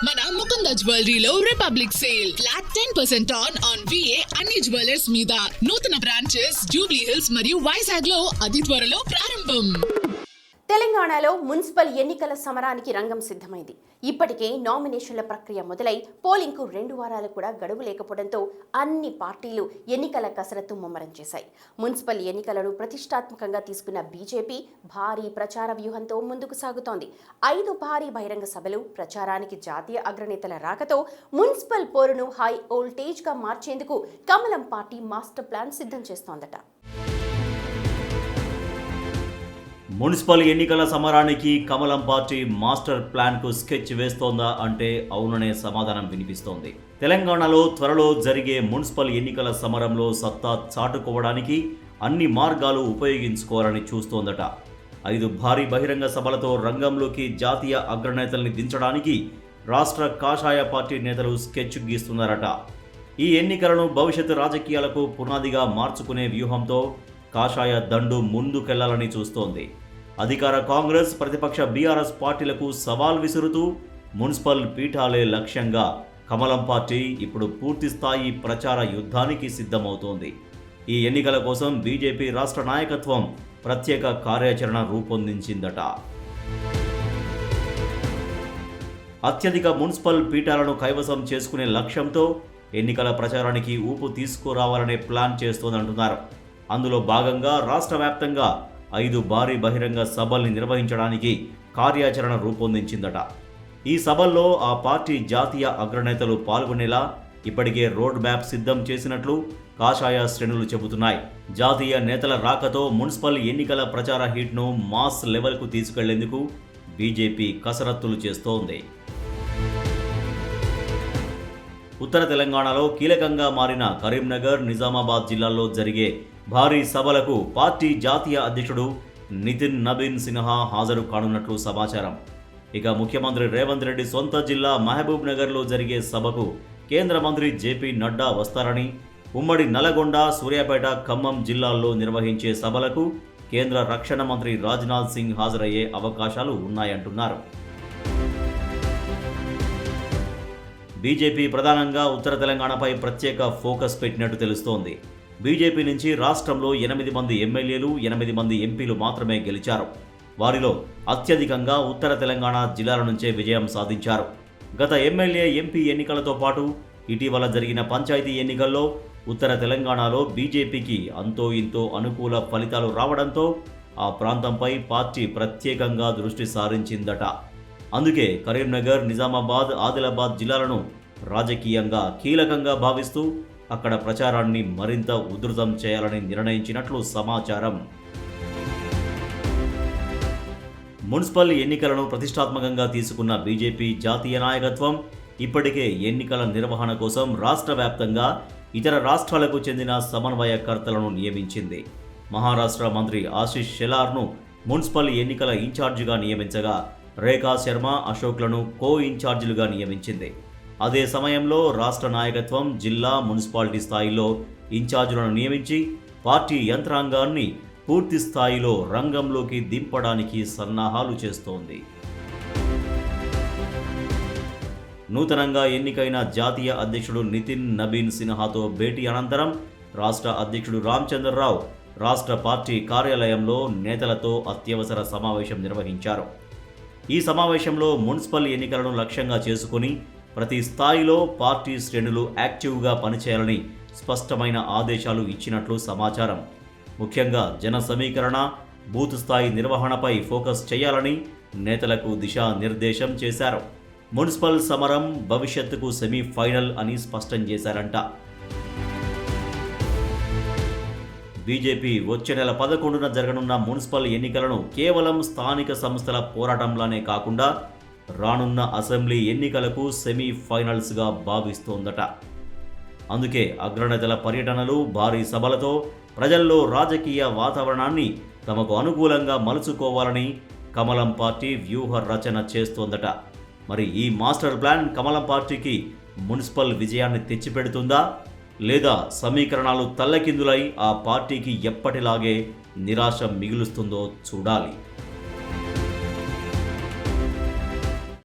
మన ముకుంద జ్యువెలరీలో Republic sale flat 10% on VA అన్ని జ్యువెలర్స్ మీద. నూతన బ్రాంచెస్ జూబ్లీ హిల్స్ మరియు వైజాగ్ లో అతి త్వరలో ప్రారంభం. తెలంగాణలో మున్సిపల్ ఎన్నికల సమరానికి రంగం సిద్ధమైంది. ఇప్పటికే నామినేషన్ల ప్రక్రియ మొదలై పోలింగ్కు 2 వారాలు కూడా గడువు లేకపోవడంతో అన్ని పార్టీలు ఎన్నికల కసరత్తు ముమ్మరం చేశాయి. మున్సిపల్ ఎన్నికలను ప్రతిష్టాత్మకంగా తీసుకున్న బీజేపీ భారీ ప్రచార వ్యూహంతో ముందుకు సాగుతోంది. 5 భారీ బహిరంగ సభలు, ప్రచారానికి జాతీయ అగ్రనేతల రాకతో మున్సిపల్ పోరును హై వోల్టేజ్గా మార్చేందుకు కమలం పార్టీ మాస్టర్ ప్లాన్ సిద్ధం చేస్తోందట. మున్సిపల్ ఎన్నికల సమరానికి కమలం పార్టీ మాస్టర్ ప్లాన్కు స్కెచ్ వేస్తోందా అంటే అవుననే సమాధానం వినిపిస్తోంది. తెలంగాణలో త్వరలో జరిగే మున్సిపల్ ఎన్నికల సమరంలో సత్తా చాటుకోవడానికి అన్ని మార్గాలు ఉపయోగించుకోవాలని చూస్తోందట. 5 భారీ బహిరంగ సభలతో రంగంలోకి జాతీయ అగ్రనేతల్ని దించడానికి రాష్ట్ర కాషాయ పార్టీ నేతలు స్కెచ్ గీస్తున్నారట. ఈ ఎన్నికలను భవిష్యత్తు రాజకీయాలకు పునాదిగా మార్చుకునే వ్యూహంతో కాషాయ దండు ముందుకెళ్లాలని చూస్తోంది. అధికార కాంగ్రెస్, ప్రతిపక్ష బీఆర్ఎస్ పార్టీలకు సవాల్ విసురుతూ మున్సిపల్ పీఠాలే లక్ష్యంగా కమలం పార్టీ ఇప్పుడు పూర్తిస్థాయి ప్రచార యుద్ధానికి సిద్ధమవుతోంది. ఈ ఎన్నికల కోసం బీజేపీ రాష్ట్ర నాయకత్వం ప్రత్యేక కార్యాచరణ రూపొందించిందట. అత్యధిక మున్సిపల్ పీఠాలను కైవసం చేసుకునే లక్ష్యంతో ఎన్నికల ప్రచారానికి ఊపు తీసుకురావాలనే ప్లాన్ చేస్తోందంటున్నారు. అందులో భాగంగా రాష్ట్ర వ్యాప్తంగా 5 భారీ బహిరంగ సభల్ని నిర్వహించడానికి కార్యాచరణ రూపొందించిందట. ఈ సభల్లో ఆ పార్టీ జాతీయ అగ్రనేతలు పాల్గొనేలా ఇప్పటికే రోడ్ మ్యాప్ సిద్ధం చేసినట్లు కాషాయ శ్రేణులు చెబుతున్నాయి. జాతీయ నేతల రాకతో మున్సిపల్ ఎన్నికల ప్రచార హీట్ను మాస్ లెవెల్కు తీసుకెళ్లేందుకు బీజేపీ కసరత్తులు చేస్తోంది. ఉత్తర తెలంగాణలో కీలకంగా మారిన కరీంనగర్, నిజామాబాద్ జిల్లాల్లో జరిగే భారీ సభలకు పార్టీ జాతీయ అధ్యక్షుడు నితిన్ నబీన్ సిన్హా హాజరు కానున్నట్లు సమాచారం. ఇక ముఖ్యమంత్రి రేవంత్ రెడ్డి సొంత జిల్లా మహబూబ్ నగర్లో జరిగే సభకు కేంద్ర మంత్రి జేపీ నడ్డా వస్తారని, ఉమ్మడి నల్గొండ, సూర్యాపేట, ఖమ్మం జిల్లాల్లో నిర్వహించే సభలకు కేంద్ర రక్షణ మంత్రి రాజ్నాథ్ సింగ్ హాజరయ్యే అవకాశాలు ఉన్నాయంటున్నారు. బీజేపీ ప్రధానంగా ఉత్తర తెలంగాణపై ప్రత్యేక ఫోకస్ పెట్టినట్టు తెలుస్తోంది. బీజేపీ నుంచి రాష్ట్రంలో 8 మంది ఎమ్మెల్యేలు, 8 మంది ఎంపీలు మాత్రమే గెలిచారు. వారిలో అత్యధికంగా ఉత్తర తెలంగాణ జిల్లాల నుంచే విజయం సాధించారు. గత ఎమ్మెల్యే, ఎంపీ ఎన్నికలతో పాటు ఇటీవల జరిగిన పంచాయతీ ఎన్నికల్లో ఉత్తర తెలంగాణలో బీజేపీకి అంతో ఇంతో అనుకూల ఫలితాలు రావడంతో ఆ ప్రాంతంపై పార్టీ ప్రత్యేకంగా దృష్టి సారించిందట. అందుకే కరీంనగర్, నిజామాబాద్, ఆదిలాబాద్ జిల్లాలను రాజకీయంగా కీలకంగా భావిస్తూ అక్కడ ప్రచారాన్ని మరింత ఉధృతం చేయాలని నిర్ణయించినట్లు సమాచారం. మున్సిపల్ ఎన్నికలను ప్రతిష్టాత్మకంగా తీసుకున్న బీజేపీ జాతీయ నాయకత్వం ఇప్పటికే ఎన్నికల నిర్వహణ కోసం రాష్ట్ర వ్యాప్తంగా ఇతర రాష్ట్రాలకు చెందిన సమన్వయకర్తలను నియమించింది. మహారాష్ట్ర మంత్రి ఆశిష్ షెలార్ను మున్సిపల్ ఎన్నికల ఇన్ఛార్జిగా నియమించగా రేఖా శర్మ, అశోక్లను కో ఇన్ఛార్జీలుగా నియమించింది. అదే సమయంలో రాష్ట్ర నాయకత్వం జిల్లా, మున్సిపాలిటీ స్థాయిలో ఇన్ఛార్జీలను నియమించి పార్టీ యంత్రాంగాన్ని పూర్తి స్థాయిలో రంగంలోకి దింపడానికి సన్నాహాలు చేస్తోంది. నూతనంగా ఎన్నికైన జాతీయ అధ్యక్షుడు నితిన్ నబీన్ సిన్హాతో భేటీ అనంతరం రాష్ట్ర అధ్యక్షుడు రామచంద్రరావు రాష్ట్ర పార్టీ కార్యాలయంలో నేతలతో అత్యవసర సమావేశం నిర్వహించారు. ఈ సమావేశంలో మున్సిపల్ ఎన్నికలను లక్ష్యంగా చేసుకుని ప్రతి స్థాయిలో పార్టీ శ్రేణులు యాక్టివ్గా పనిచేయాలని స్పష్టమైన ఆదేశాలు ఇచ్చినట్లు సమాచారం. ముఖ్యంగా జన సమీకరణ, బూత్ స్థాయి నిర్వహణపై ఫోకస్ చేయాలని నేతలకు దిశానిర్దేశం చేశారు. మున్సిపల్ సమరం భవిష్యత్తుకు సెమీఫైనల్ అని స్పష్టం చేశారంట. బీజేపీ వచ్చే నెల 11న జరగనున్న మున్సిపల్ ఎన్నికలను కేవలం స్థానిక సంస్థల పోరాటంలానే కాకుండా రానున్న అసెంబ్లీ ఎన్నికలకు సెమీఫైనల్స్గా భావిస్తోందట. అందుకే అగ్రనేతల పర్యటనలు, భారీ సభలతో ప్రజల్లో రాజకీయ వాతావరణాన్ని తమకు అనుకూలంగా మలుచుకోవాలని కమలం పార్టీ వ్యూహ రచన చేస్తోందట. మరి ఈ మాస్టర్ ప్లాన్ కమలం పార్టీకి మున్సిపల్ విజయాన్ని తెచ్చిపెడుతుందా, లేదా సమీకరణాలు తల్లకిందులై ఆ పార్టీకి ఎప్పటిలాగే నిరాశ మిగులుస్తుందో చూడాలి.